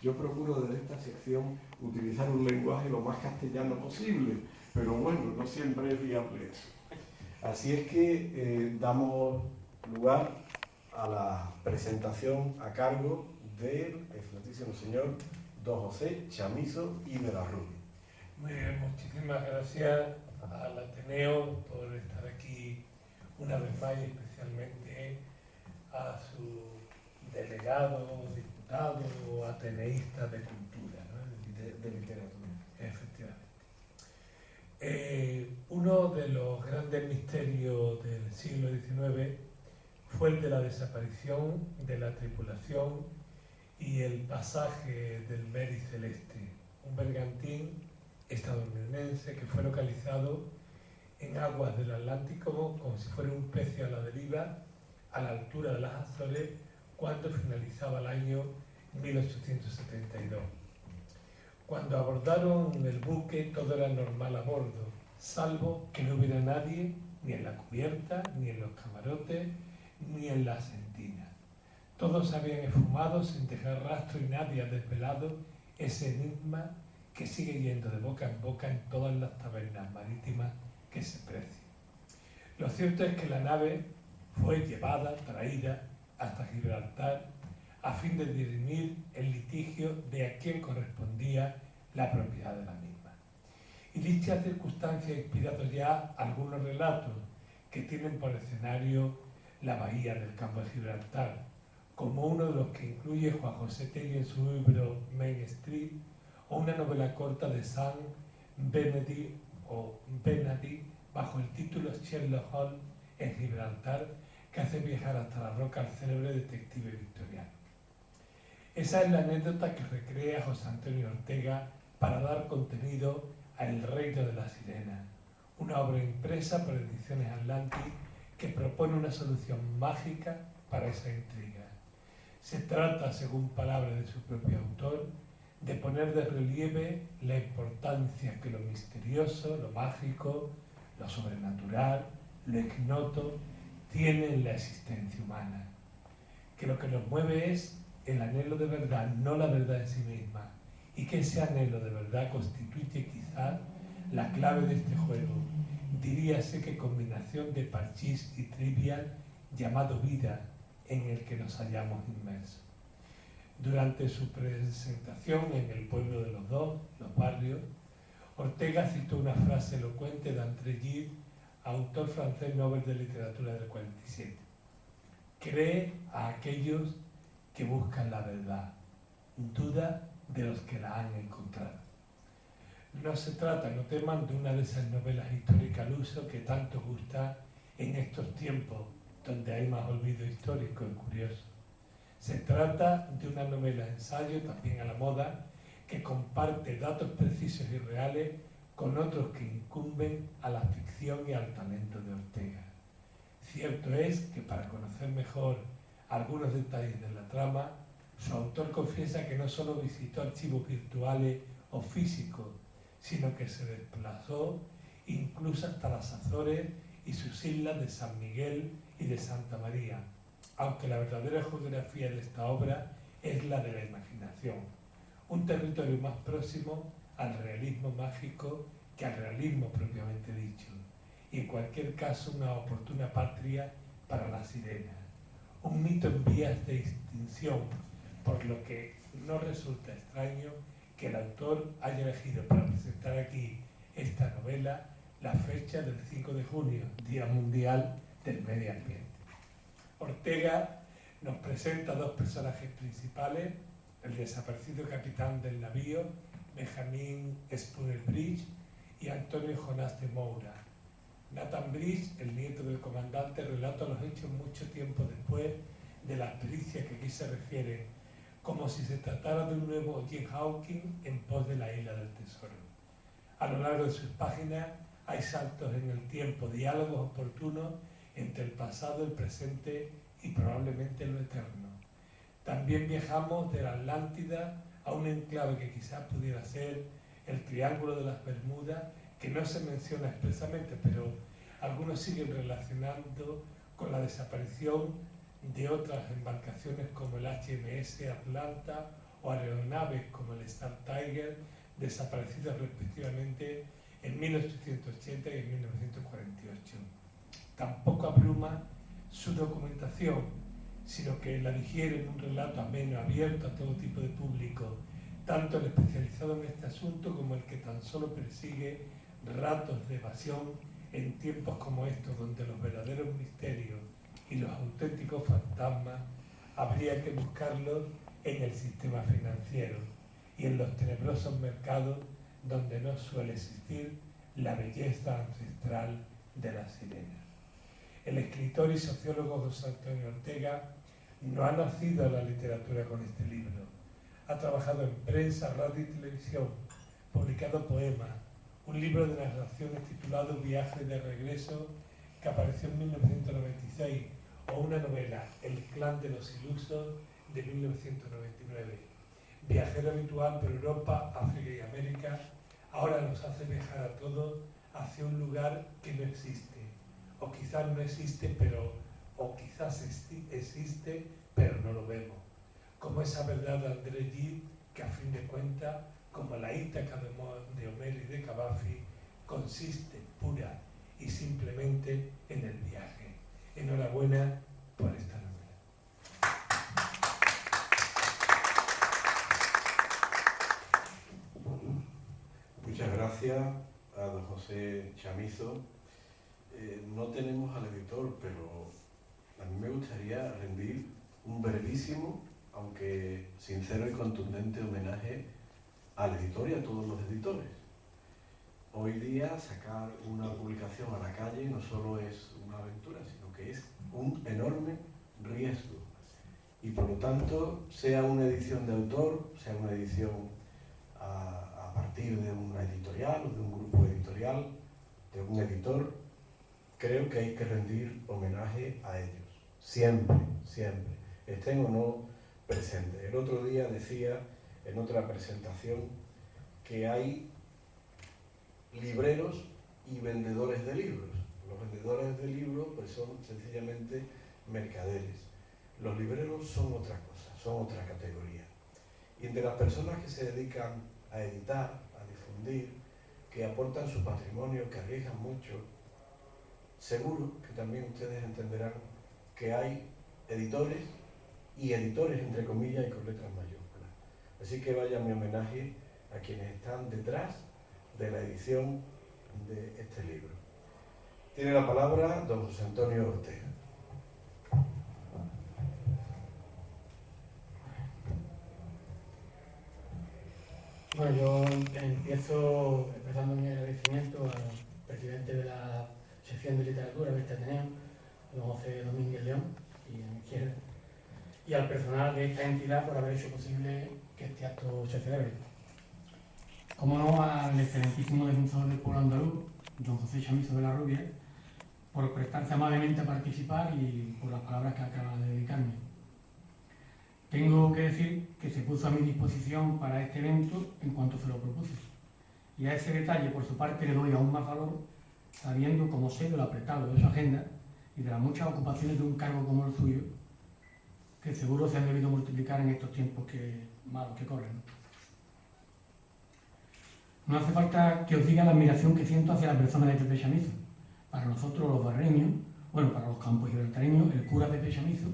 Yo procuro desde esta sección utilizar un lenguaje lo más castellano posible, pero bueno, no siempre es viable eso. Así es que damos lugar a la presentación a cargo del excelentísimo señor don José Chamizo y de la Rubia. Muy bien, muchísimas gracias al Ateneo por estar aquí una vez más y especialmente a su delegado, diputado, ateneísta de cultura, ¿no? De literatura. Efectivamente. Uno de los grandes misterios del siglo XIX fue el de la desaparición de la tripulación y el pasaje del Mary Celeste, un bergantín estadounidense que fue localizado en aguas del Atlántico como si fuera un pez a la deriva a la altura de las Azores cuando finalizaba el año 1872. Cuando abordaron el buque todo era normal a bordo, salvo que no hubiera nadie ni en la cubierta, ni en los camarotes, ni en las sentinas. Todos se habían esfumado sin dejar rastro y nadie ha desvelado ese enigma que sigue yendo de boca en boca en todas las tabernas marítimas que se precian. Lo cierto es que la nave fue traída hasta Gibraltar a fin de dirimir el litigio de a quién correspondía la propiedad de la misma. Y dicha circunstancia ha inspirado ya algunos relatos que tienen por escenario la bahía del Campo de Gibraltar, como uno de los que incluye Juan José Tegui en su libro Main Street, o una novela corta de Sam Benedict bajo el título Sherlock Holmes en Gibraltar, que hace viajar hasta la roca al célebre detective victoriano. Esa es la anécdota que recrea José Antonio Ortega para dar contenido a El Reino de la Sirena, una obra impresa por Ediciones Atlantis que propone una solución mágica para esa intriga. Se trata, según palabras de su propio autor, de poner de relieve la importancia que lo misterioso, lo mágico, lo sobrenatural, lo ignoto tiene en la existencia humana. Que lo que nos mueve es el anhelo de verdad, no la verdad en sí misma, y que ese anhelo de verdad constituye quizá la clave de este juego, diríase que combinación de parchís y trivial llamado vida en el que nos hallamos inmersos. Durante su presentación en el pueblo de los dos, los barrios, Ortega citó una frase elocuente de André Gide, autor francés Nobel de Literatura del 47. Cree a aquellos que buscan la verdad, duda de los que la han encontrado. No se trata, no teman, de una de esas novelas históricas al uso que tanto gusta en estos tiempos donde hay más olvido histórico y curioso. Se trata de una novela ensayo, también a la moda, que comparte datos precisos y reales con otros que incumben a la ficción y al talento de Ortega. Cierto es que para conocer mejor algunos detalles de la trama, su autor confiesa que no solo visitó archivos virtuales o físicos, sino que se desplazó incluso hasta las Azores y sus islas de San Miguel y de Santa María, aunque la verdadera geografía de esta obra es la de la imaginación, un territorio más próximo al realismo mágico que al realismo propiamente dicho, y en cualquier caso una oportuna patria para la sirena, un mito en vías de extinción, por lo que no resulta extraño que el autor haya elegido para presentar aquí esta novela la fecha del 5 de junio, Día Mundial del Medio Ambiente. Ortega nos presenta dos personajes principales, el desaparecido capitán del navío, Benjamin Spooner Bridge, y Antonio Jonás de Moura. Nathan Bridge, el nieto del comandante, relata los hechos mucho tiempo después de la pericia que aquí se refiere, como si se tratara de un nuevo Jim Hawking en pos de la isla del tesoro. A lo largo de sus páginas hay saltos en el tiempo, diálogos oportunos entre el pasado, el presente y probablemente lo eterno. También viajamos de la Atlántida a un enclave que quizás pudiera ser el Triángulo de las Bermudas, que no se menciona expresamente, pero algunos siguen relacionando con la desaparición de otras embarcaciones como el HMS Atlanta o aeronaves como el Star Tiger, desaparecidos respectivamente en 1880 y en 1948. Tampoco abruma su documentación, sino que la digiere en un relato ameno, abierto a todo tipo de público, tanto el especializado en este asunto como el que tan solo persigue ratos de evasión en tiempos como estos, donde los verdaderos misterios y los auténticos fantasmas habría que buscarlos en el sistema financiero y en los tenebrosos mercados donde no suele existir la belleza ancestral de las sirenas. El escritor y sociólogo José Antonio Ortega no ha nacido en la literatura con este libro. Ha trabajado en prensa, radio y televisión, publicado poemas, un libro de narraciones titulado Viaje de regreso, que apareció en 1996, o una novela, El clan de los ilusos, de 1999. Viajero habitual por Europa, África y América, ahora nos hace viajar a todos hacia un lugar que no existe, o quizás no existe, o quizás existe, pero no lo vemos. Como esa verdad de André Gide, que a fin de cuentas, como la Ítaca de Homero y de Cavafy, consiste pura y simplemente en el viaje. Enhorabuena por esta novela. Muchas gracias a don José Chamizo. No tenemos al editor, pero a mí me gustaría rendir un brevísimo, aunque sincero y contundente homenaje al editor y a todos los editores. Hoy día sacar una publicación a la calle no solo es una aventura, sino que es un enorme riesgo. Y por lo tanto, sea una edición de autor, sea una edición a partir de una editorial o de un grupo editorial, de un editor, creo que hay que rendir homenaje a ellos. Siempre, siempre, estén o no presentes. El otro día decía en otra presentación que hay libreros y vendedores de libros. Los vendedores de libros pues son sencillamente mercaderes. Los libreros son otra cosa, son otra categoría. Y entre las personas que se dedican a editar, a difundir, que aportan su patrimonio, que arriesgan mucho, seguro que también ustedes entenderán que hay editores y editores entre comillas y con letras mayúsculas. Así que vaya mi homenaje a quienes están detrás de la edición de este libro. Tiene la palabra don José Antonio Ortega. Bueno, yo empiezo expresando mi agradecimiento al presidente de la sección de literatura de este Ateneo, don José Domínguez León, y a mi izquierda, y al personal de esta entidad por haber hecho posible que este acto se celebre. Como no, al excelentísimo defensor del pueblo andaluz, don José Chamizo de la Rubia, por prestarse amablemente a participar y por las palabras que acaba de dedicarme. Tengo que decir que se puso a mi disposición para este evento en cuanto se lo propuse. Y a ese detalle, por su parte, le doy aún más valor, sabiendo como sé de lo apretado de su agenda y de las muchas ocupaciones de un cargo como el suyo, que seguro se han debido multiplicar en estos tiempos malos que corren. No hace falta que os diga la admiración que siento hacia la persona de Pepe Chamizo. Para nosotros los barreños, bueno, para los campos gibraltareños, el cura Pepe Chamizo,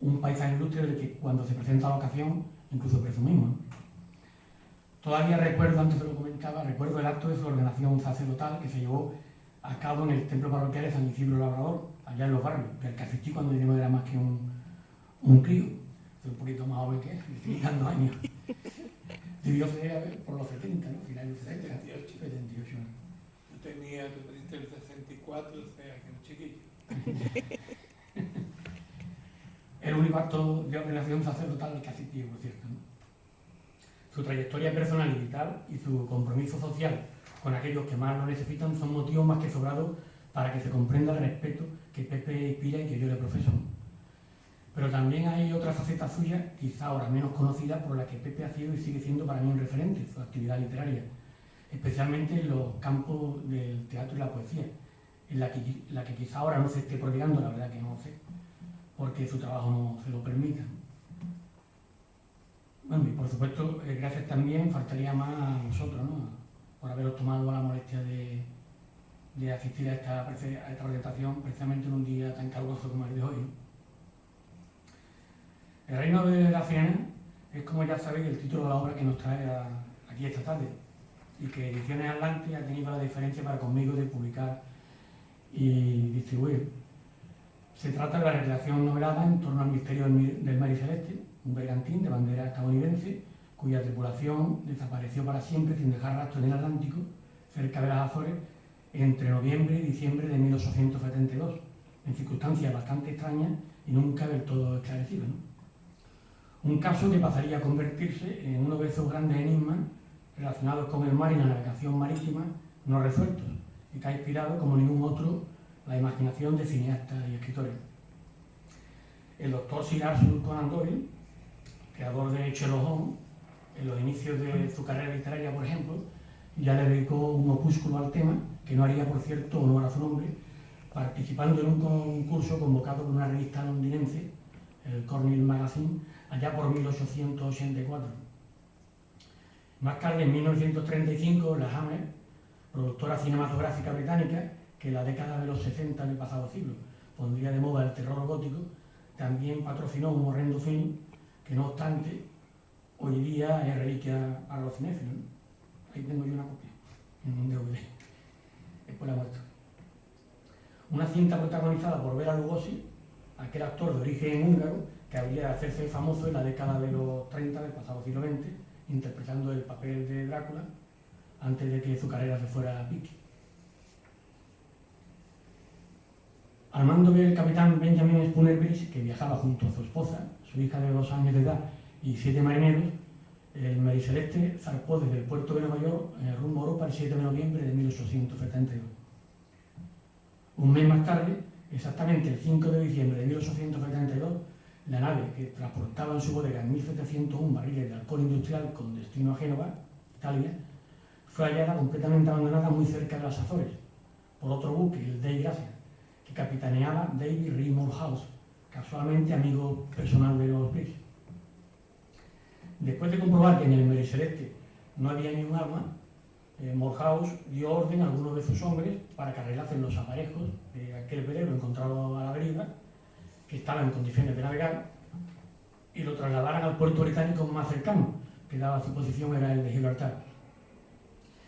un paisaje ilustre del que cuando se presenta la ocasión incluso presumimos, ¿no? Todavía recuerdo, antes se lo comentaba, recuerdo el acto de su ordenación sacerdotal que se llevó a cabo en el templo parroquial de San Isidro Labrador, allá en Los Barrios, del que asistí cuando yo no era más que un crío. Soy un poquito más joven que él, me estoy dando años. Debió ser por los 70, ¿no? Finales de los 70, 78. Tú me diste el 64, o sea, que un chiquillo. El único acto de ordenación sacerdotal al que asistí, por cierto, ¿no? Su trayectoria personal y vital y su compromiso social con aquellos que más lo necesitan son motivos más que sobrados para que se comprenda el respeto que Pepe inspira y que yo le profeso. Pero también hay otra faceta suya, quizá ahora menos conocida, por la que Pepe ha sido y sigue siendo para mí un referente, su actividad literaria, especialmente en los campos del teatro y la poesía, en la que quizá ahora no se esté prodigando, la verdad que no sé, porque su trabajo no se lo permita. Bueno, y por supuesto, gracias también, faltaría más a nosotros, ¿no? Por haberos tomado la molestia de asistir a esta presentación precisamente en un día tan caluroso como el de hoy, ¿no? El reino de la Sirenas es, como ya sabéis, el título de la obra que nos trae aquí esta tarde, y que Ediciones Atlantis ha tenido la diferencia para conmigo de publicar y distribuir. Se trata de la recreación novelada en torno al misterio del Mary Celeste, un bergantín de bandera estadounidense cuya tripulación desapareció para siempre sin dejar rastro en el Atlántico, cerca de las Azores, entre noviembre y diciembre de 1872, en circunstancias bastante extrañas y nunca del todo esclarecidas, ¿no? Un caso que pasaría a convertirse en uno de esos grandes enigmas relacionados con el mar y la navegación marítima no resueltos, y que ha inspirado, como ningún otro, la imaginación de cineastas y escritores. El doctor Sir Arthur Conan Doyle, creador de Sherlock Holmes, en los inicios de su carrera literaria, por ejemplo, ya le dedicó un opúsculo al tema, que no haría, por cierto, honor a su nombre, participando en un concurso convocado por una revista londinense, el Cornell Magazine, allá por 1884. Más tarde, en 1935, la Hammer, productora cinematográfica británica, que en la década de los 60 del pasado siglo pondría de moda el terror gótico, también patrocinó un horrendo film que, no obstante, hoy día es reliquia para los cinéfilos, ¿no? Ahí tengo yo una copia, en un DVD, después la muestro. Una cinta protagonizada por Bela Lugosi, aquel actor de origen húngaro que habría de hacerse famoso en la década de los 30 del pasado siglo XX, interpretando el papel de Drácula antes de que su carrera se fuera a pique. Al mando del capitán Benjamin Spooner Bridge, que viajaba junto a su esposa, su hija de 2 años de edad y 7 marineros, el Mary Celeste zarpó desde el puerto de Nueva York rumbo a Europa el 7 de noviembre de 1872. Un mes más tarde, exactamente el 5 de diciembre de 1872, la nave que transportaba en su bodega 1.701 barriles de alcohol industrial con destino a Génova, Italia, fue hallada completamente abandonada muy cerca de las Azores por otro buque, el Dei Gracia, que capitaneaba David Reed Morehouse, casualmente amigo personal de los Bridge. Después de comprobar que en el Mary Celeste no había ni un arma, Morehouse dio orden a algunos de sus hombres para que arreglasen los aparejos de aquel velero encontrado a la deriva, que estaba en condiciones de navegar, y lo trasladaran al puerto británico más cercano, que dada su posición era el de Gibraltar.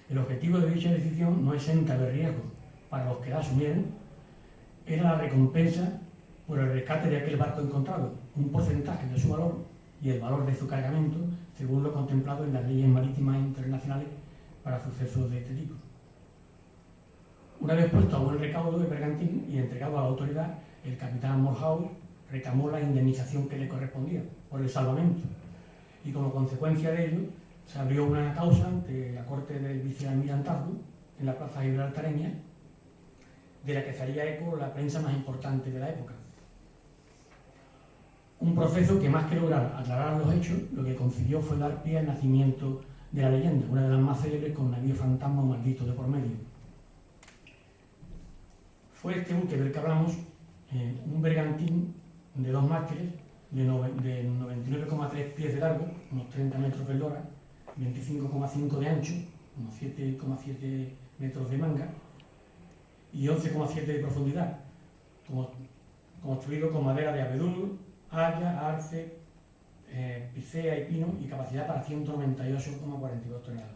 El objetivo de dicha decisión, no exenta de riesgo para los que la asumieron, era la recompensa por el rescate de aquel barco encontrado, un porcentaje de su valor y el valor de su cargamento, según lo contemplado en las leyes marítimas internacionales para sucesos de este tipo. Una vez puesto a buen recaudo el bergantín y entregado a la autoridad, el capitán Morehouse reclamó la indemnización que le correspondía por el salvamento, y como consecuencia de ello se abrió una causa ante la corte del vicealmirantazgo en la plaza gibraltareña, de la que se haría eco la prensa más importante de la época. Un proceso que, más que lograr aclarar los hechos, lo que consiguió fue dar pie al nacimiento de la leyenda, una de las más célebres, con navío fantasma o maldito de por medio. Fue este buque del que hablamos, un bergantín de 2 mástiles, de 99,3 pies de largo, unos 30 metros de eslora, 25,5 de ancho, unos 7,7 metros de manga y 11,7 de profundidad, construido con madera de abedul, haya, arce, picea y pino, y capacidad para 198,42 toneladas.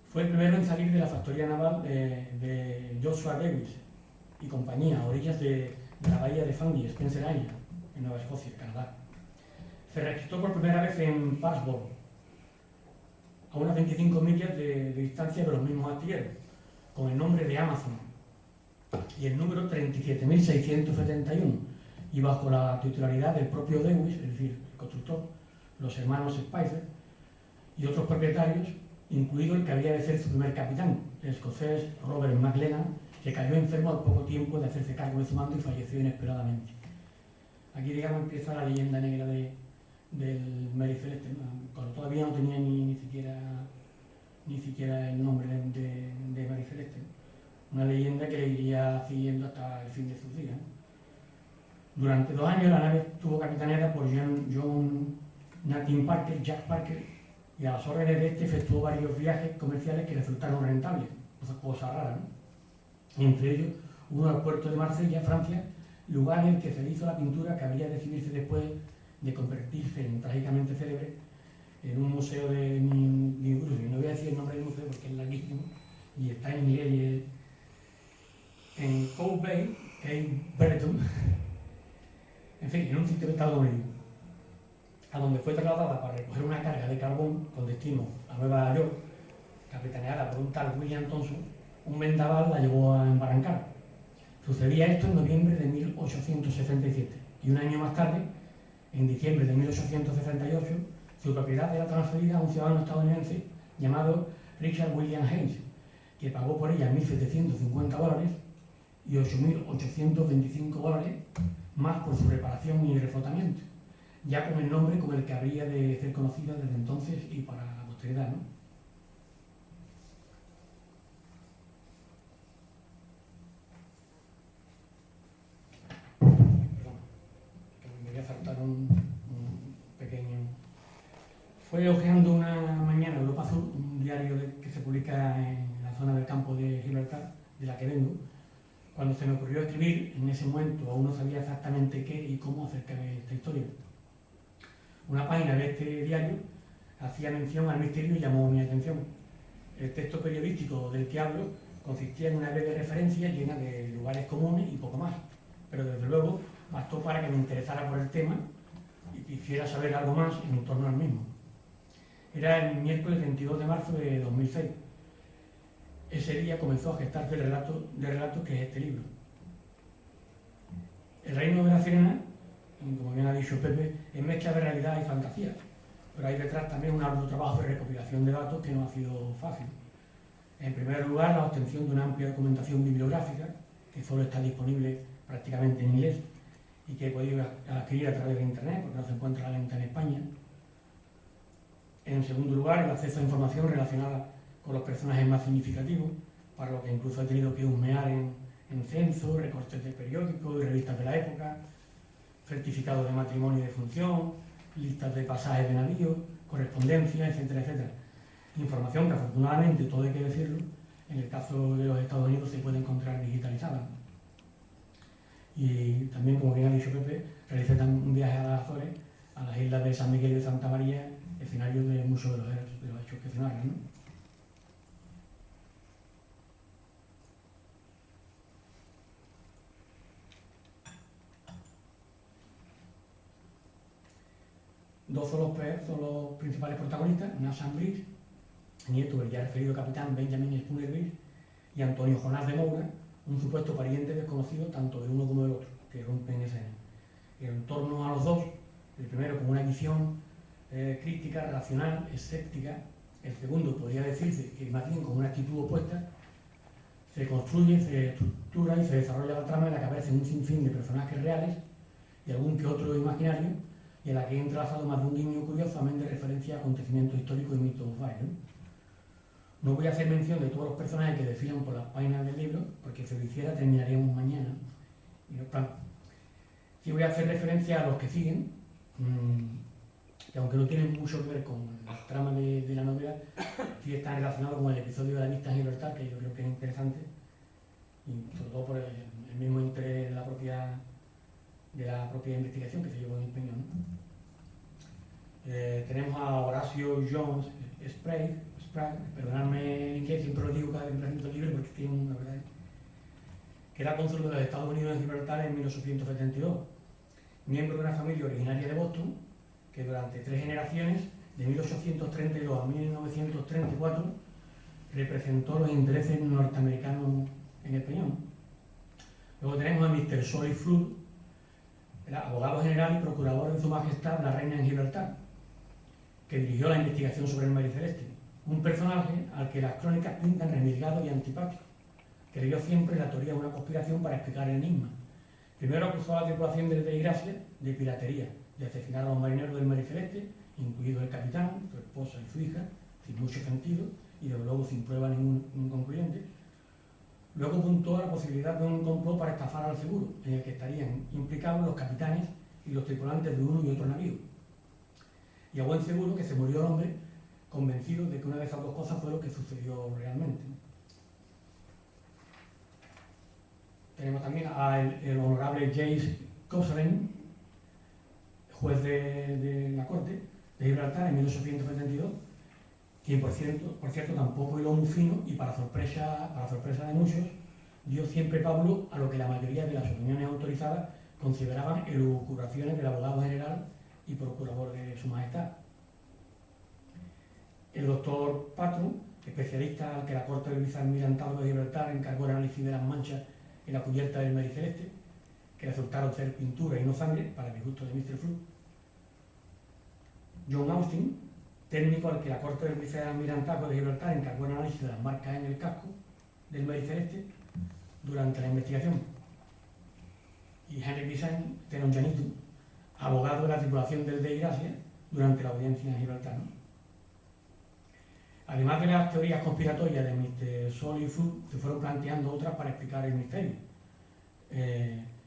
Fue el primero en salir de la factoría naval de Joshua Davis y compañía, a orillas de la bahía de Fundy, Spencer Island, en Nueva Escocia, Canadá. Se registró por primera vez en Passburn, a unas 25 millas de distancia de los mismos astilleros, con el nombre de Amazon y el número 37.671, y bajo la titularidad del propio Dewis, es decir, el constructor, los hermanos Spicer y otros propietarios, incluido el que había de ser su primer capitán, el escocés Robert McLennan, que cayó enfermo al poco tiempo de hacerse cargo de su mando y falleció inesperadamente. Aquí, digamos, empieza la leyenda negra del Mary Celeste, cuando todavía no tenía ni siquiera el nombre de Mary Celeste. Una leyenda que le iría siguiendo hasta el fin de sus días. Durante 2 años la nave estuvo capitaneada por John Nathan Parker, Jack Parker, y a las órdenes de este efectuó varios viajes comerciales que resultaron rentables, cosas raras, ¿no? Entre ellos, uno al puerto de Marsella, Francia, lugar en el que se hizo la pintura que habría de exhibirse después de convertirse en trágicamente célebre en un museo de Bruce. No voy a decir el nombre del museo porque es larguísimo y está en inglés y es en Cove Bay, Cape Breton, en fin, en un sitio de Estados Unidos, a donde fue trasladada para recoger una carga de carbón con destino a Nueva York, capitaneada por un tal William Thompson. Un vendaval la llevó a embarrancar. Sucedía esto en noviembre de 1867 y un año más tarde, en diciembre de 1868, su propiedad era transferida a un ciudadano estadounidense llamado Richard William Haynes, que pagó por ella $1.750 y $8.825 más por su reparación y reflotamiento, ya con el nombre con el que habría de ser conocida desde entonces y para la posteridad, ¿no? Me voy a saltar un pequeño... Fue hojeando una mañana Europa Azul, un diario que se publica en la zona del campo de Gibraltar, de la que vengo, cuando se me ocurrió escribir. En ese momento aún no sabía exactamente qué y cómo acerca de esta historia. Una página de este diario hacía mención al misterio y llamó mi atención. El texto periodístico del que hablo consistía en una breve referencia llena de lugares comunes y poco más, pero desde luego bastó para que me interesara por el tema y quisiera saber algo más en torno al mismo. Era el miércoles 22 de marzo de 2006. Ese día comenzó a gestarse el relato que es este libro. El reino de la sirena, como bien ha dicho Pepe, es mezcla de realidad y fantasía, pero hay detrás también un arduo trabajo de recopilación de datos que no ha sido fácil. En primer lugar, la obtención de una amplia documentación bibliográfica, que solo está disponible prácticamente en inglés y que he podido adquirir a través de Internet, porque no se encuentra a la venta en España. En segundo lugar, el acceso a información relacionada con los personajes más significativos, para lo que incluso he tenido que husmear en censos, recortes de periódicos y revistas de la época, certificados de matrimonio y de función, listas de pasajes de navío, correspondencia, etcétera, etcétera. Información que afortunadamente, todo hay que decirlo, en el caso de los Estados Unidos se puede encontrar digitalizada. Y también, como bien ha dicho Pepe, realicé un viaje a las Azores, a las islas de San Miguel y de Santa María, escenarios de muchos de los hechos que se narran, ¿no? Dos son los principales protagonistas: Nathan Briggs, nieto del ya referido capitán Benjamin Spooner Briggs, y Antonio Jonás de Moura, un supuesto pariente desconocido tanto del uno como del otro, que rompen escena. En torno a los dos, el primero con una visión crítica, racional, escéptica, el segundo podría decirse que más bien con una actitud opuesta, se construye, se estructura y se desarrolla la trama en la que aparecen un sinfín de personajes reales y algún que otro imaginario, y en la que he entrelazado más de un guiño curioso, amén de referencia a acontecimientos históricos y mitos varios. No voy a hacer mención de todos los personajes que desfilan por las páginas del libro, porque si lo hiciera terminaríamos mañana. Y no, claro. Sí voy a hacer referencia a los que siguen, que aunque no tienen mucho que ver con la trama de la novela, sí están relacionados con el episodio de la vista en Gibraltar, que yo creo que es interesante, y sobre todo por el mismo interés de la propia investigación que se llevó en empeño, ¿no? Tenemos a Horacio Jones Sprague, perdonadme en inglés, siempre lo digo cada vez que presento el libro porque tiene una verdad, que era cónsul de los Estados Unidos en Gibraltar en 1872, miembro de una familia originaria de Boston, que durante 3 generaciones, de 1832 a 1934, representó los intereses norteamericanos en el Peñón. Luego tenemos a Mr. Solly Flood, era abogado general y procurador de Su Majestad la Reina en Gibraltar, que dirigió la investigación sobre el Mar Celeste, un personaje al que las crónicas pintan remilgado y antipático, que creyó siempre la teoría de una conspiración para explicar el enigma. Primero acusó a la tripulación de Desgracia de piratería, de asesinar a los marineros del Mar Celeste, incluido el capitán, su esposa y su hija, sin mucho sentido y desde luego sin prueba ningún concluyente. Luego apuntó a la posibilidad de un complot para estafar al seguro, en el que estarían implicados los capitanes y los tripulantes de uno y otro navío. Y a buen seguro que se murió el hombre convencido de que una de esas dos cosas fue lo que sucedió realmente. Tenemos también al honorable James Cochrane, juez de la Corte de Gibraltar en 1872, quien por cierto tampoco hiló muy fino y para sorpresa de muchos, dio siempre pablo a lo que la mayoría de las opiniones autorizadas consideraban elucubraciones del abogado general y procurador de Su Majestad. El doctor Patron, especialista al que la Corte del Vicealmirantazgo de Gibraltar encargó el análisis de las manchas en la cubierta del Mary Celeste, que resultaron ser pintura y no sangre, para el disgusto de Mr. Flood. John Austin, técnico al que la Corte del Vicealmirantazgo de Gibraltar encargó el análisis de las marcas en el casco del Mary Celeste durante la investigación. Y Henry Bisan Teronjanitu, abogado de la tripulación del Dei Gracia durante la audiencia en Gibraltar, ¿no? Además de las teorías conspiratorias de Mr. Sol y Flood, se fueron planteando otras para explicar el misterio.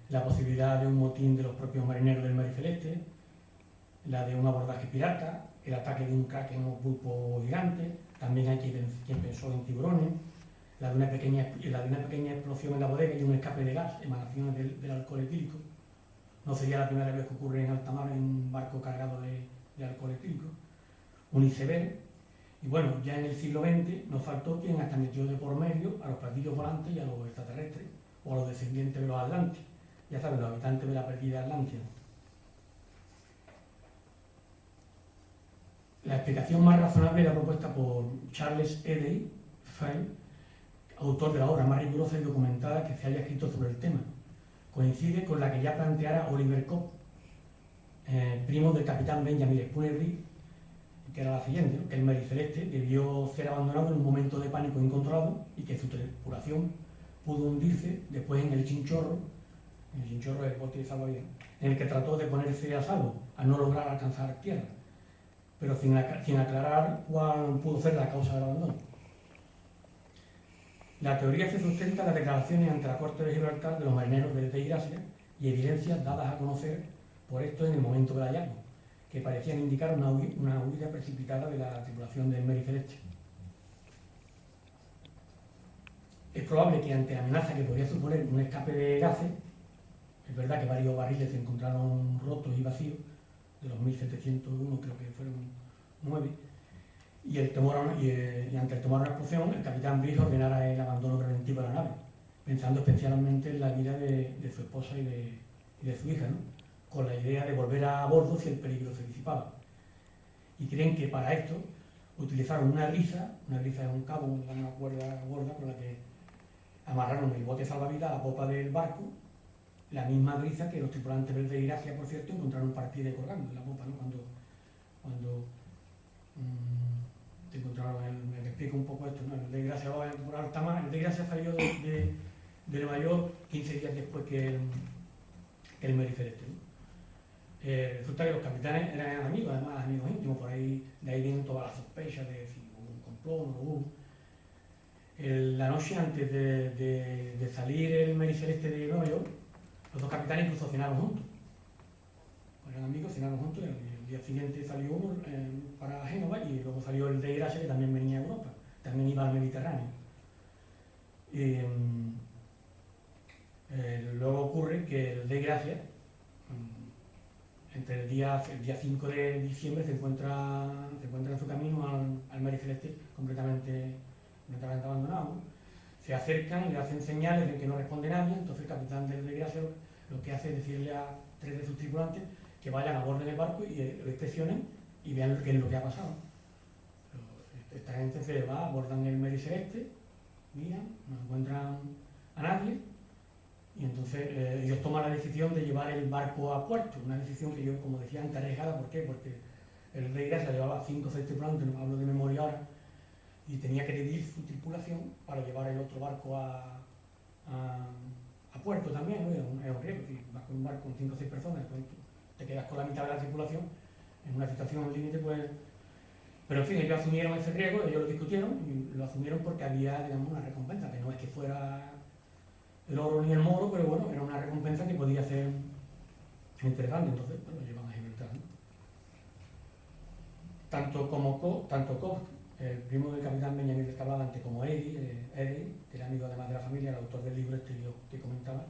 La posibilidad de un motín de los propios marineros del Mary Celeste, la de un abordaje pirata, el ataque de un kraken o pulpo gigante, también hay quien pensó en tiburones, la de una pequeña explosión en la bodega y un escape de gas, emanaciones del alcohol etílico. No sería la primera vez que ocurre en alta mar en un barco cargado de alcohol etílico. Un iceberg. Y bueno, ya en el siglo XX nos faltó quien hasta metió de por medio a los platillos volantes y a los extraterrestres, o a los descendientes de los atlantes, ya saben, los habitantes de la perdida Atlántida. La explicación más razonable era propuesta por Charles Edey Fay, autor de la obra más rigurosa y documentada que se haya escrito sobre el tema. Coincide con la que ya planteara Oliver Cobb, primo del capitán Benjamin Spooner Reed, que era la siguiente, ¿no? Que el Mary Celeste debió ser abandonado en un momento de pánico incontrolado y que su tripulación pudo hundirse después en el Chinchorro del bote de salvavidas, en el que trató de ponerse a salvo al no lograr alcanzar tierra, pero sin aclarar cuál pudo ser la causa del abandono. La teoría se sustenta en las declaraciones ante la Corte de Gibraltar de los marineros del Dei Gracia y evidencias dadas a conocer por esto en el momento del hallazgo, que parecían indicar una huida precipitada de la tripulación del Mary Celeste. Es probable que ante la amenaza que podría suponer un escape de gases, es verdad que varios barriles se encontraron rotos y vacíos, de los 1701 creo que fueron 9, y ante el temor a una explosión, el capitán Brice ordenara el abandono preventivo de la nave, pensando especialmente en la vida de su esposa y de su hija, ¿no? Con la idea de volver a bordo si el peligro se disipaba. Y creen que para esto utilizaron una grisa es un cabo, una cuerda gorda con la que amarraron el bote salvavidas a la popa del barco, la misma grisa que los tripulantes del Dei Gracia, por cierto, encontraron partida y colgando en la popa, ¿no? Cuando te encontraron, me explico un poco esto, ¿no? El Dei Gracia va por alta mar, el Dei Gracia salió de Nueva York 15 días después que el Mary Celeste, ¿no? Resulta que los capitanes eran amigos, además amigos íntimos, por ahí, de ahí vienen todas las sospechas de si hubo un complot o no hubo. La noche antes de salir el Mary Celeste de Nueva York, los dos capitanes incluso cenaron juntos. Eran amigos, cenaron juntos, y el día siguiente salió uno para Génova y luego salió el Dei Gracia, que también venía a Europa, también iba al Mediterráneo. Luego ocurre que el Dei Gracia, entre el día 5 de diciembre, se encuentra en su camino al Mary Celeste completamente abandonado. Se acercan, le hacen señales de que no responde nadie, entonces el capitán del Dei Gracia lo que hace es decirle a 3 de sus tripulantes que vayan a bordo del barco y lo inspeccionen y vean qué es lo que ha pasado. Esta gente se va, abordan el Mary Celeste, miran, no encuentran a nadie, y entonces ellos toman la decisión de llevar el barco a puerto, una decisión que yo, como decía antes, arriesgada. ¿Por qué? Porque el Dei Gracia llevaba 5 o 6 tripulantes, no hablo de memoria ahora, y tenía que dividir su tripulación para llevar el otro barco a puerto también, ¿no? Es un riesgo, si vas con un barco con 5 o 6 personas, pues te quedas con la mitad de la tripulación, en una situación límite, pues... Pero en fin, ellos asumieron ese riesgo, ellos lo discutieron y lo asumieron porque había, digamos, una recompensa, que no es que fuera el oro ni el moro, pero bueno, era una recompensa que podía ser interesante, entonces pues, lo llevan a Gibraltar, ¿no? Tanto Cobb, el primo del capitán Benjamin del que hablaba antes, como Eddie, que era amigo además de la familia, el autor del libro este que comentaba,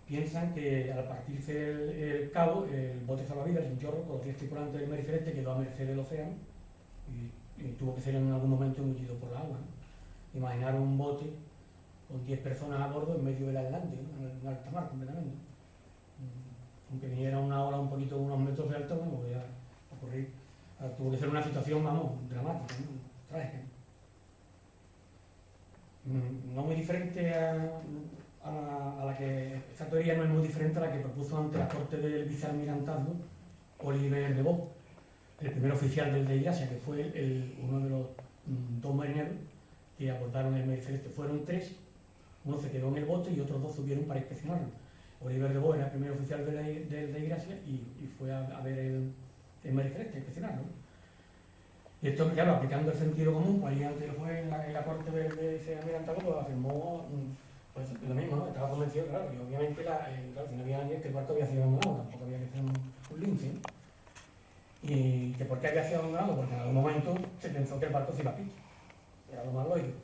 piensan que al partirse el cabo, el bote salvavidas, el Yorro, con los 10 tripulantes del Mary Celeste, quedó a merced del océano y tuvo que ser en algún momento engullido por la agua, ¿no? Imaginar un bote con 10 personas a bordo en medio del Atlántico, ¿no? En alta mar completamente. Aunque viniera una ola un poquito, unos metros de alto, bueno, podía ocurrir. Tuvo que ser una situación, vamos, dramática, ¿no? Trágica. No muy diferente a la que, esta teoría no es muy diferente a la que propuso ante la corte del vicealmirantazgo Oliver de Bob, el primer oficial del de Gracia, que fue uno de los dos marineros que abordaron el Mary Celeste. Fueron 3, uno se quedó en el bote y otros 2 subieron para inspeccionarlo. Oliver de Bob era el primer oficial del de Gracia y fue a ver el Mary Celeste, a inspeccionarlo. Y esto, claro, aplicando el sentido común, pues ahí ante el juez en la corte de ese almirantazgo, pues afirmó pues, lo mismo, ¿no? Estaba convencido, claro, y obviamente, claro, si no había nadie, que el barco había sido abandonado, tampoco había que hacer un lince, ¿no? ¿Y que por qué había sido abandonado? Porque en algún momento se pensó que el barco se iba a pique. Era lo más lógico.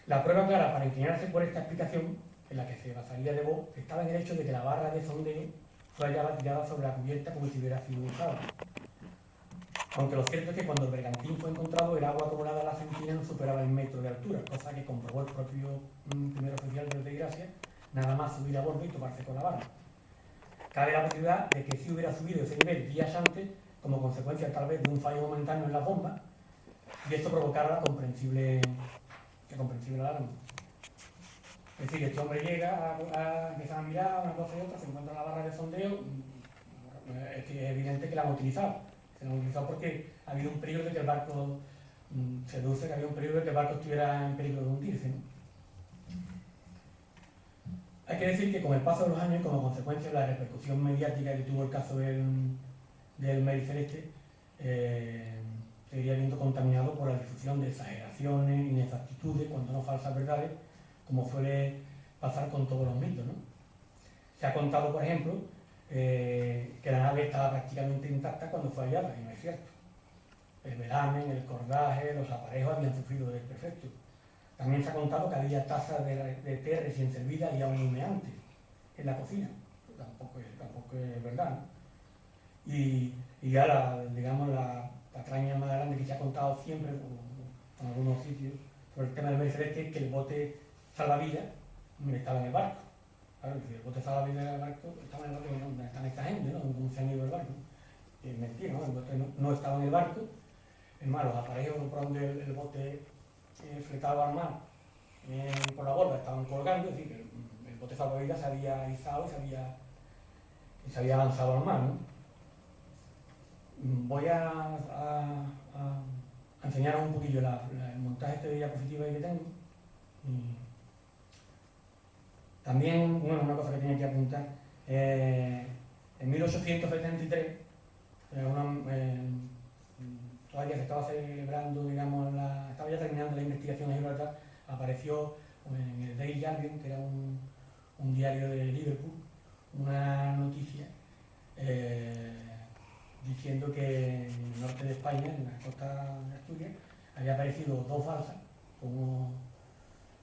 La prueba clara para inclinarse por esta explicación, en la que se basaría de Bob, estaba en el hecho de que la barra de sondeo fue hallada tirada sobre la cubierta como si hubiera sido usada. Aunque lo cierto es que cuando el bergantín fue encontrado, el agua acumulada en la centina no superaba el metro de altura, cosa que comprobó el propio primer oficial del de Gracia, nada más subir a bordo y toparse con la barra. Cabe la posibilidad de que sí hubiera subido ese nivel días antes, como consecuencia tal vez de un fallo momentáneo en las bombas, y esto provocara la comprensible alarma. Es decir, este hombre llega a empezar a mirar una cosa y otra, se encuentra la barra de sondeo, es que es evidente que la han utilizado. Se la han utilizado porque ha habido un peligro de que el barco, se deduce que había un peligro de que el barco estuviera en peligro de hundirse, ¿no? Hay que decir que con el paso de los años, como consecuencia de la repercusión mediática que tuvo el caso del Mary Celeste, se iría viendo contaminado por la difusión de exageraciones, inexactitudes, cuando no falsas verdades, como suele pasar con todos los mitos, ¿no? Se ha contado, por ejemplo, que la nave estaba prácticamente intacta cuando fue hallada, y no es cierto. El velamen, el cordaje, los aparejos habían sufrido desperfectos. También se ha contado que había tazas de té recién servidas y aún humeantes en la cocina. Tampoco es verdad, ¿no? Y ya la patraña más grande que se ha contado siempre en algunos sitios sobre el tema del Mary Celeste es que el bote salvavidas estaba en el barco. Claro, si el bote salvavidas en el barco, estaba en el barco, ¿dónde están esta gente, ¿no? ¿Cómo se han ido del barco? Es mentira, ¿no? El bote no estaba en el barco. Es más, los aparejos por donde el bote fletado al mar por la borda estaban colgando, es decir, que el bote salvavidas se había izado y se había lanzado al mar, ¿no? Voy a enseñaros un poquillo el montaje de diapositiva que tengo. También, bueno, una cosa que tenía que apuntar, en 1873, todavía se estaba celebrando, digamos, estaba ya terminando la investigación de Gibraltar, apareció en el Daily Guardian, que era un diario de Liverpool, una noticia diciendo que en el norte de España, en la costa de Asturias, había aparecido 2 balsas con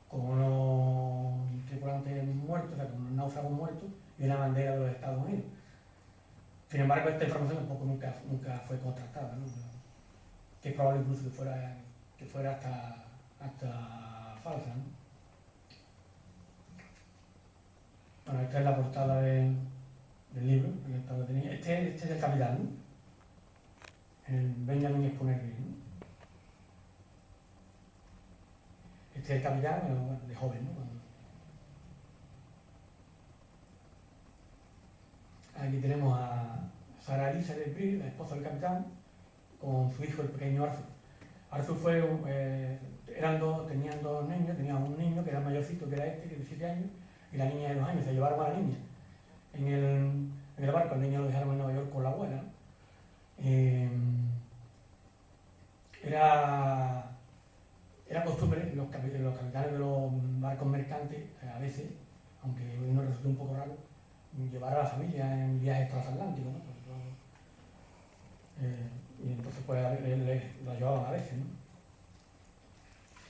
unos tripulantes muertos, o sea, con unos náufragos muertos y una bandera de los Estados Unidos. Sin embargo, esta información tampoco nunca fue contrastada, ¿no? Que es probable incluso que fuera hasta falsa, ¿no? Bueno, esta es la portada del libro, este es el capitán, ¿no? El Benjamin Exponerry, ¿no? Este es el capitán, bueno, de joven, ¿no? Aquí tenemos a Sarah Elizabeth Briggs, la esposa del capitán, con su hijo, el pequeño Arthur. Arthur tenían 2 niños, tenía un niño que era mayorcito, que era este, que de 7 años, y la niña de 2 años. Se llevaron a la niña en el barco, el niño lo dejaron en Nueva York con la abuela, ¿no? Era costumbre, los capitanes de los barcos barcos mercantes, a veces, aunque hoy nos resulta un poco raro, llevar a la familia en viajes transatlánticos, ¿no? Y entonces pues la llevaban a veces, ¿no?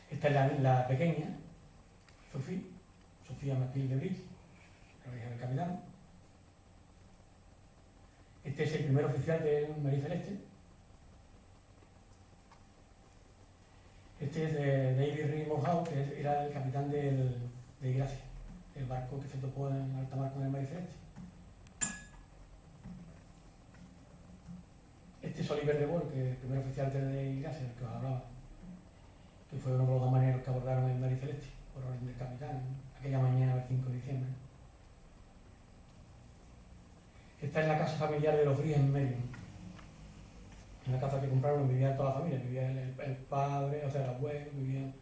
Esta es la pequeña, Sofía Matilde Brice, la hija del capitán. Este es el primer oficial del Mary Celeste. Este es de David Reed Morehouse, que era el capitán de Gracia, el barco que se topó en alta mar con el Mary Celeste. Este es Oliver de Boer, que es el primer oficial de Gracia, del que os hablaba, que fue uno de los dos marineros que abordaron el Mary Celeste, por orden del capitán, aquella mañana del 5 de diciembre. Esta es la casa familiar de los Brice en Merriam. En la casa que compraron vivía toda la familia, vivía el padre, o sea, el abuelo, vivían.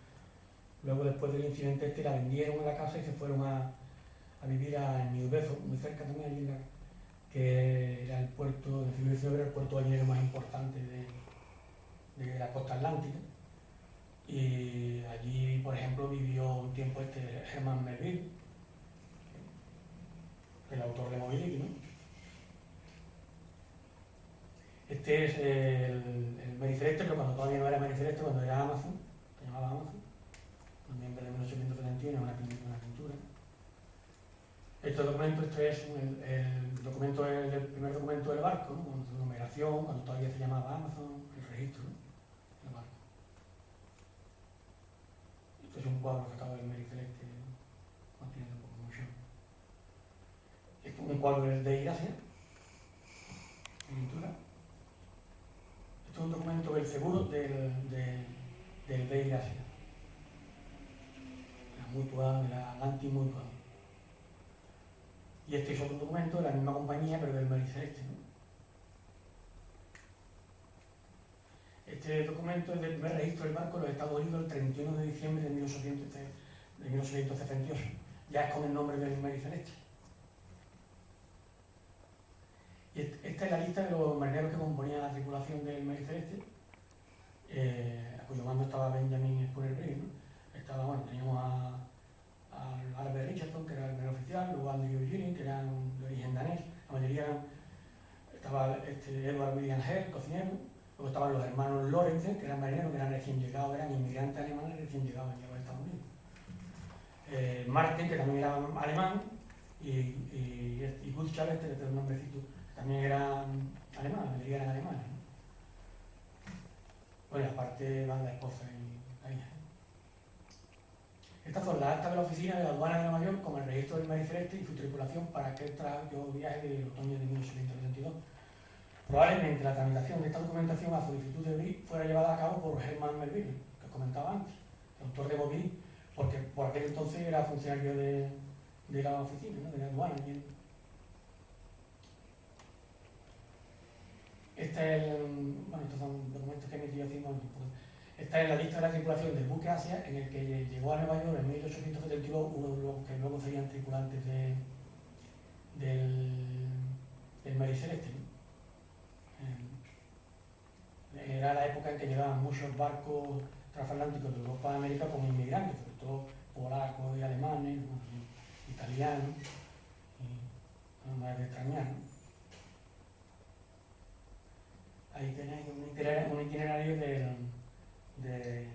Luego, después del incidente la vendieron en la casa y se fueron a vivir a New Bedford, muy cerca también, allí que era el puerto, en el siglo XIX era el puerto ballenero más importante de la costa atlántica. Y allí, por ejemplo, vivió un tiempo Herman Melville, el autor de Moby Dick, ¿no? Este es el Mary Celeste, pero cuando todavía no era Mary Celeste, cuando era Amazon, se llamaba Amazon, en noviembre de 1871, una pintura. Este documento, este es el documento, el primer documento del barco, ¿no? Con su numeración, cuando todavía se llamaba Amazon, el registro, ¿no? Del barco. Este es un cuadro sacado del Mary Celeste, no tiene tampoco mucho. Este es un cuadro de Gracia, pintura. Este es un documento del seguro del Bay Gracia, la Mutual, la Atlantic Mutual. Y este es otro documento de la misma compañía, pero del Mary Celeste, ¿no? Este documento es del primer registro del barco en los Estados Unidos el 31 de diciembre de 1868. Ya es con el nombre del Mary Celeste. Y esta es la lista de los marineros que componían la tripulación del Mary Celeste, a cuyo mando estaba Benjamin Spooner Brice, ¿no? Teníamos a Albert Richardson, que era el primer oficial, luego Andrew Eugene, que era de origen danés, la mayoría estaba Edward William Hare, cocinero, luego estaban los hermanos Lorenzen, que eran marineros, que eran recién llegados, eran inmigrantes alemanes recién llegados a Estados Unidos. Martin, que también era alemán, y Gutzschaft, que tiene un nombrecito, también eran alemanes, la mayoría eran alemanes, ¿no? Bueno, aparte van la esposa y la hija. Estas son las actas de la oficina de la aduana de Nueva York con el registro del Mary Celeste y su tripulación para aquel trágico viaje del otoño de 1872. Probablemente la tramitación de esta documentación a solicitud de Brice fuera llevada a cabo por Herman Melville, que os comentaba antes, el autor de Moby Dick, porque por aquel entonces era funcionario de la oficina, ¿no? De la aduana. Estos son documentos que he metido así. Esta es la lista de la tripulación del buque Asia, en el que llegó a Nueva York en 1872 uno de los que luego serían tripulantes del Mary Celeste, ¿no? Era la época en que llegaban muchos barcos transatlánticos de Europa a América con inmigrantes, sobre todo polacos y alemanes, italianos, y no es de extrañar, ¿no? Ahí tenéis un itinerario de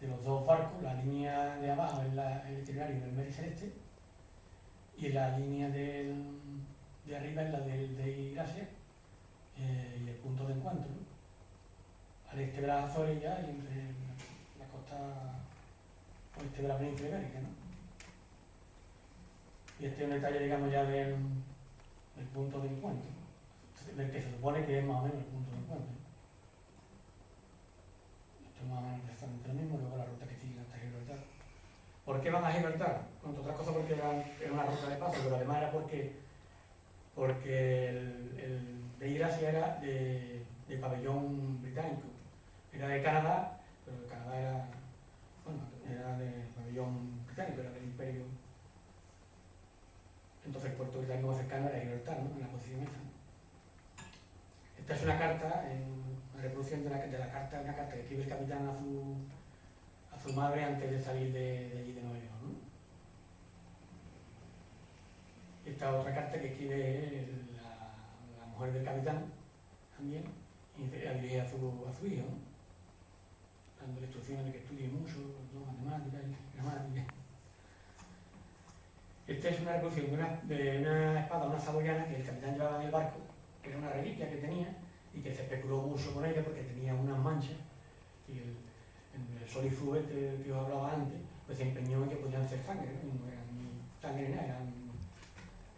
los dos barcos. La línea de abajo es el itinerario del Mary Celeste y la línea de arriba es la de Gracia, y el punto de encuentro, ¿no? Al este de las Azores ya, y entre la costa oeste de la península ibérica, ¿no? Y este es un detalle, digamos, ya del punto de encuentro, del que se supone que es más o menos el punto de encuentro. Esto es más o menos exactamente lo mismo, luego la ruta que sigue hasta Gibraltar. ¿Por qué van a Gibraltar? Entre otras cosas porque era una ruta de paso, pero además era porque el de Gracia era de pabellón británico. Era de Canadá, pero Canadá era de pabellón británico, era del imperio. Entonces el puerto británico más cercano era Gibraltar, ¿no? En la posición esa. Esta es una carta, una reproducción de la carta, una carta que escribe el capitán a su madre antes de salir de allí de Nueva York, ¿no? esta otra carta que escribe la mujer del capitán también, y la dirige a su hijo, ¿no? Dándole instrucciones de que estudie mucho, ¿no? Matemáticas y gramática. Esta es una reproducción de una espada, una saboyana que el capitán llevaba en el barco, que era una reliquia que tenía y que se especuló mucho con ella porque tenía unas manchas y el solifluo este que os hablaba antes, pues se empeñó en que podían ser sangre, ¿no? Y no eran ni sangre ni nada,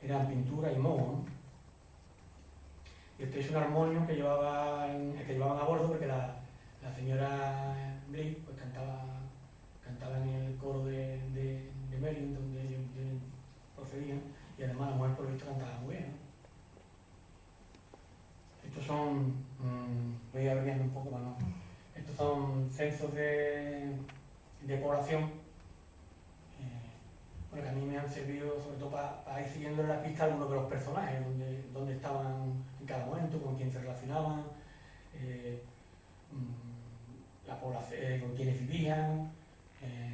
eran pintura y moho, ¿no? Y este es un armonio que llevaban a bordo porque la señora Blake pues cantaba en el coro de Merlin, donde ellos procedían, y además la mujer por lo visto cantaba muy bien, ¿no? Estos son, voy abreviando un poco para no. Estos son censos de población, bueno, que a mí me han servido sobre todo para ir siguiendo la pista algunos de los personajes, donde estaban en cada momento, con quién se relacionaban, la población, con quiénes vivían,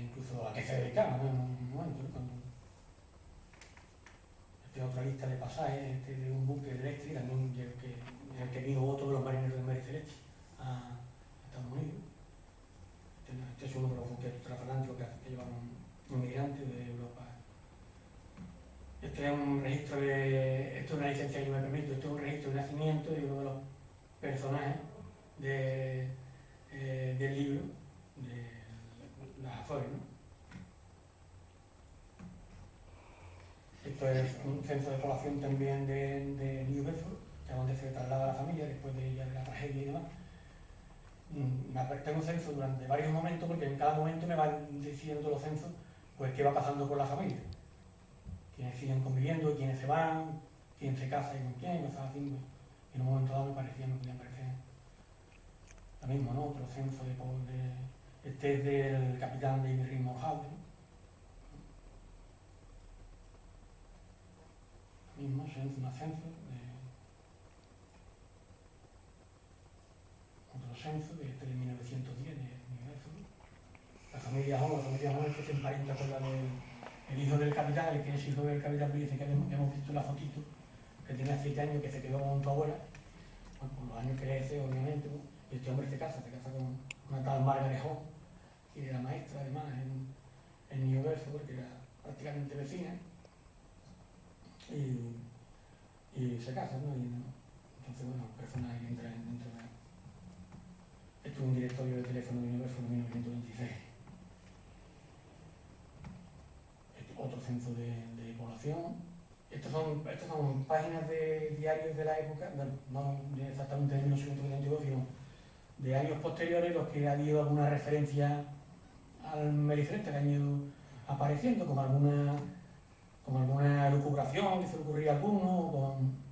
incluso a qué se dedicaban, ¿no? En un momento, ¿no? Esta es otra lista de pasajes de un buque de Electric, también en el que vino otro de los marineros de Mary Celeste a Estados Unidos. Este es uno de los buques transatlánticos que llevaron inmigrantes de Europa. Este es un registro esto es una licencia que yo me permito, este es un registro de nacimiento de uno de los personajes del libro, de las Azores, ¿no? Esto es un censo de población también de New Bedford, que es donde se traslada la familia después de la tragedia y demás. Tengo censo durante varios momentos porque en cada momento me van diciendo los censos pues qué va pasando con la familia, quiénes siguen conviviendo, quiénes se van, quién se casa y con quién, cosas así. Y en un momento dado me podían parecer lo mismo, ¿no? Otro censo este es del capitán David Raymond Howard, ¿no? Mismo censo, un ascenso, otro censo de 1910 de la familia Howard que se emparenta con la del hijo del capitán, el que es hijo del capitán, dice que hemos visto la fotito, que tenía 7 años, que se quedó con tu abuela, bueno, con los años que crece, obviamente, ¿no? Y este hombre se casa con una tal Margaret Hall, que era maestra además en New Bedford, porque era prácticamente vecina, y se casan, ¿no? Entonces, bueno, personas que entran dentro de... Esto es un directorio de teléfono de Universo de 1926. Otro censo de población. Estos son páginas de diarios de la época, no exactamente de 1872, sino de años posteriores, los que ha habido alguna referencia al Mary Celeste, que han ido apareciendo, como alguna elucubración que se le ocurría a alguno, o con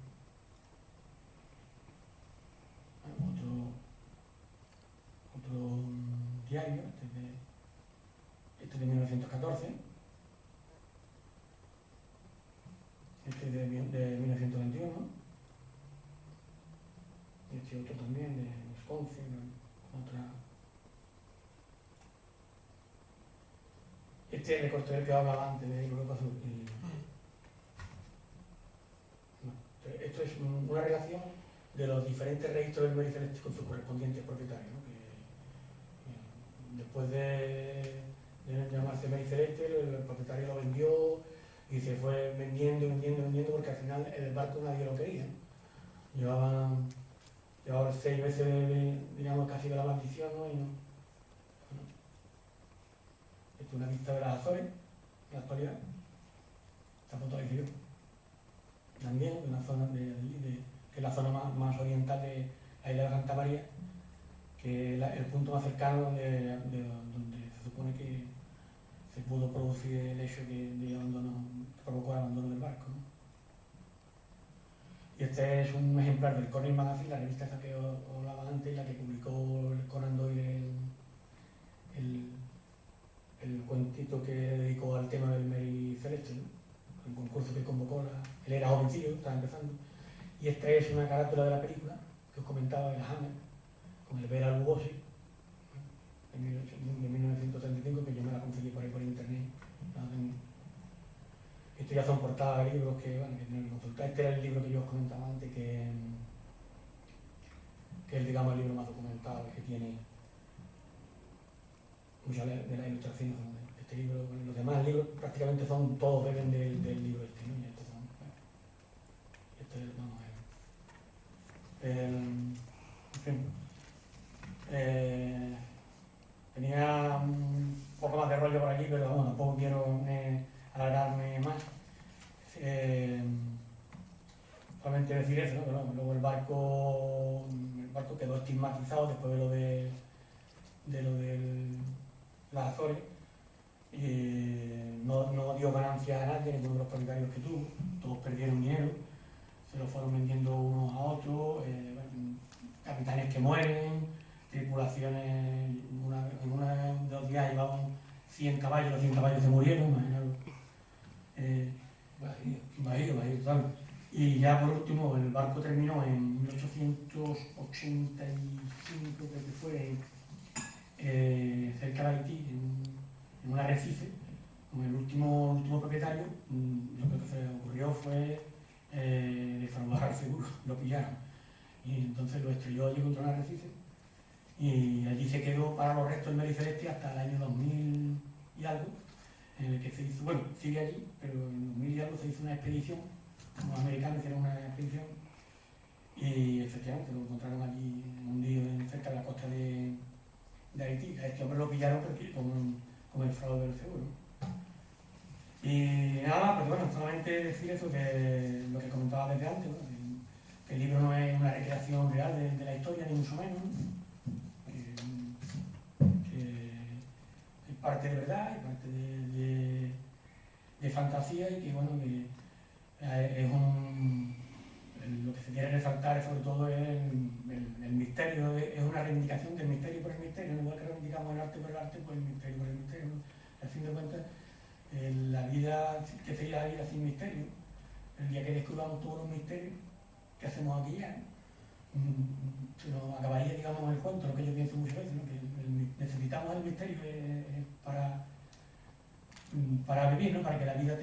otro diario, este es de 1914, este es de 1921, y este otro también de Wisconsin, otra. Este recorte del que hablaba antes de Europa Azul. Esto es una relación de los diferentes registros del Mary Celeste con sus correspondientes propietarios, ¿no? Después de llamarse Mary Celeste, el propietario lo vendió y se fue vendiendo porque al final el barco nadie lo quería, ¿no? Llevaba 6 veces, digamos, casi de la maldición, ¿no? Y no. Esto es una vista de las Azores, en la actualidad. Esta foto la hice yo. También, de una zona que es la zona más oriental de la isla de Santa María, que es el punto más cercano donde se supone que se pudo producir el hecho de abandono, que provocó el abandono del barco, ¿no? Y este es un ejemplar del Cornell Magazine, la revista esa que os hablaba antes, la que publicó Conan Doyle el cuentito que dedicó al tema del Mary Celeste, ¿no? El concurso que convocó, él era jovencillo, estaba empezando. Y esta es una carátula de la película que os comentaba de la Hammer, con el Bela Lugosi, de 1935, que yo me la conseguí por ahí por internet. Esto ya son portadas de libros que, bueno, que tienen que consultar. Este era el libro que yo os comentaba antes, que es, digamos, el libro más documentado, que tiene muchas de las ilustraciones son de este libro. Bueno, los demás libros prácticamente son, todos beben del libro este, ¿no? Y estos son, bueno, este es, vamos a ver. En fin. Tenía un poco más de rollo por aquí, pero bueno, tampoco quiero alargarme más. Solamente decir eso, ¿no? Pero bueno, luego el barco quedó estigmatizado después de lo de las Azores. No dio ganancias a nadie, ninguno de los propietarios que tuvo, todos perdieron dinero, se lo fueron vendiendo unos a otros, capitanes que mueren, tripulaciones, en uno de los días llevaban 100 caballos, los 100 caballos se murieron, imaginaros. Bahío, claro. Y ya por último, el barco terminó en 1885, creo que fue, cerca de Haití, en un arrecife, con el último propietario. Lo que se le ocurrió fue defraudar al seguro, lo pillaron. Y entonces lo estrelló allí contra un arrecife. Y allí se quedó para los restos del Mary Celeste hasta el año 2000 y algo, en el que se hizo, bueno, sigue allí, pero en 2000 y algo se hizo una expedición, los americanos hicieron una expedición y efectivamente lo encontraron allí hundido cerca de la costa de Haití. A este hombre lo pillaron porque, con el fraude del seguro. Y nada más, pues bueno, solamente decir eso, que lo que comentaba desde antes, ¿no? Que el libro no es una recreación real de la historia, ni mucho menos, ¿no? Que es parte de verdad y parte de fantasía, y que bueno, que es lo que se quiere resaltar sobre todo es el misterio, es una reivindicación del misterio por el misterio, igual que reivindicamos el arte por el arte, pues el misterio por el misterio, ¿no? Al fin de cuentas, la vida, que sería la vida sin misterio, el día que descubramos todos los misterios, ¿qué hacemos aquí ya? Se nos acabaría, digamos, el cuento, lo que yo pienso muchas veces, ¿no? Que necesitamos el misterio para vivir, ¿no? Para que la vida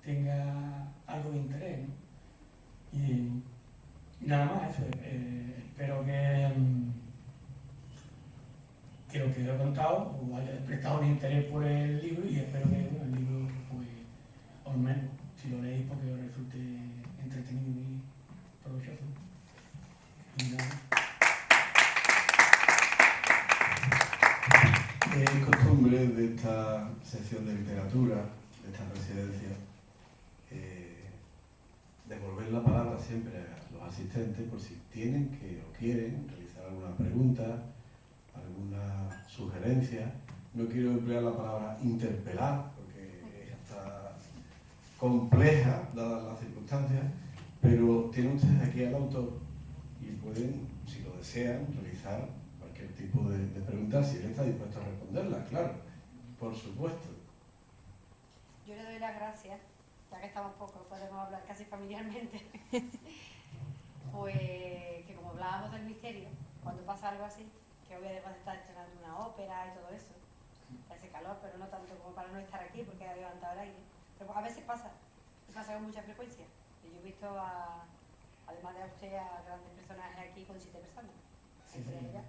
tenga algo de interés, ¿no? Y nada más, eso. Espero que lo que os he contado os haya prestado un interés por el libro, y espero que, bueno, el libro, pues, al menos, si lo leéis, porque os resulte entretenido y provechoso. Y nada. Es costumbre de esta sección de literatura, de esta presidencia, devolver la palabra siempre a los asistentes por si tienen o quieren realizar alguna pregunta, alguna sugerencia. No quiero emplear la palabra interpelar, porque está compleja dadas las circunstancias, pero tienen ustedes aquí al autor y pueden, si lo desean, realizar cualquier tipo de preguntas, si él está dispuesto a responderlas, claro, por supuesto. Yo le doy las gracias, ya que estamos poco, podemos hablar casi familiarmente. Pues que como hablábamos del misterio, cuando pasa algo así, que hoy además está estrenando una ópera y todo eso, hace calor, pero no tanto como para no estar aquí porque ha levantado el aire. Pero a veces pasa con mucha frecuencia. Y yo he visto, además de a usted, a grandes personajes aquí con 7 personas. Entre ellas.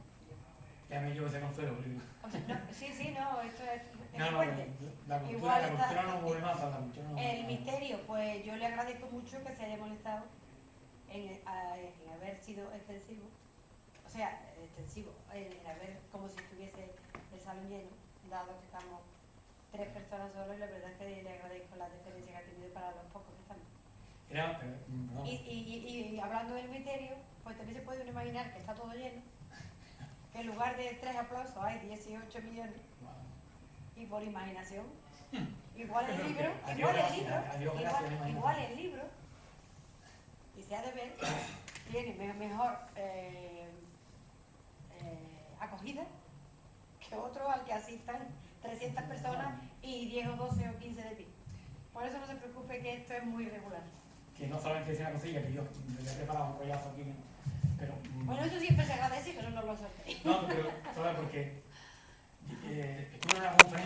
Ya me llevo ese consuelo, porque... no, esto es No, fuerte. la cultura no mueve más, la cultura no. El misterio, pues yo le agradezco mucho que se haya molestado en haber sido extensivo, en haber como si estuviese el salón lleno, dado que estamos 3 personas solo, y la verdad es que le agradezco la deferencia que ha tenido para los pocos que estamos. Y hablando del misterio, pues también se puede imaginar que está todo lleno, que en lugar de 3 aplausos hay 18 millones, y por imaginación, igual el libro, y se ha de ver, tiene mejor acogida que otro al que asistan 300 personas y 10 o 12 o 15 de ti. Por eso no se preocupe, que esto es muy regular. Que no solamente es una cosilla, que yo me he preparado un rollazo aquí, pero... Bueno, eso siempre se agradece, pero no lo sorteé. No, pero, ¿sabes? Porque estuve en una conferencia